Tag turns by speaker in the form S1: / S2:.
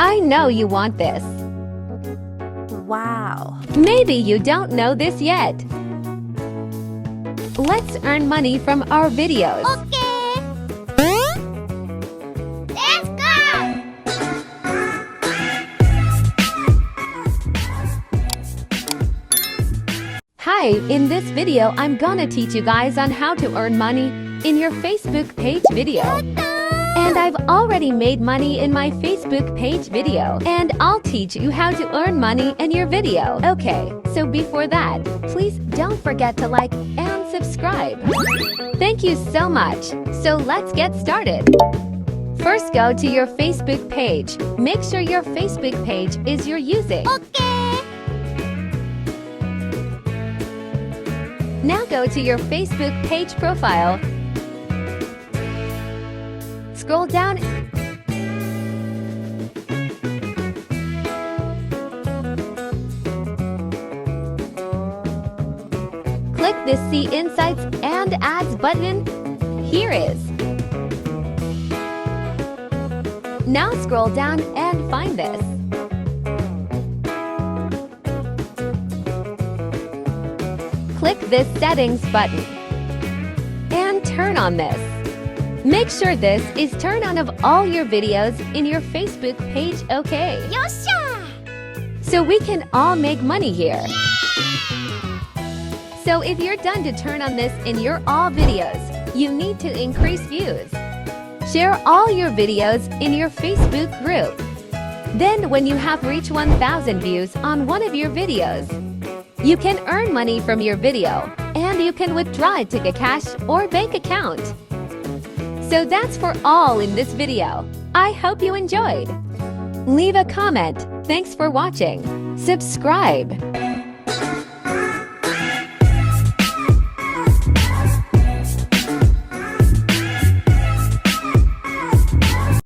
S1: I know you want this.
S2: Wow.
S1: Maybe you don't know this yet. Let's earn money from our videos.
S2: Okay. Let's go.
S1: Hi, in this video, I'm gonna teach you guys on how to earn money in your Facebook page video. And I've already made money in my Facebook page video, and I'll teach you how to earn money in your video. Okay, so before that, please don't forget to like and subscribe. Thank you so much. So let's get started. First, go to your Facebook page. Make sure your Facebook page is you're using.
S2: Okay.
S1: Now go to your Facebook page profile. Scroll down. Click the See Insights and Ads button. Here is. Now scroll down and find this. Click this Settings button and turn on this. Make sure this is turned on of all your videos in your Facebook page, okay?
S2: Yosha!
S1: So we can all make money here. So if you're done to turn on this in your all videos, you need to increase views. Share all your videos in your Facebook group. Then when you have reached 1,000 views on one of your videos, you can earn money from your video, and you can withdraw it to Gcash or bank account. So that's for all in this video. I hope you enjoyed. Leave a comment. Thanks for watching. Subscribe.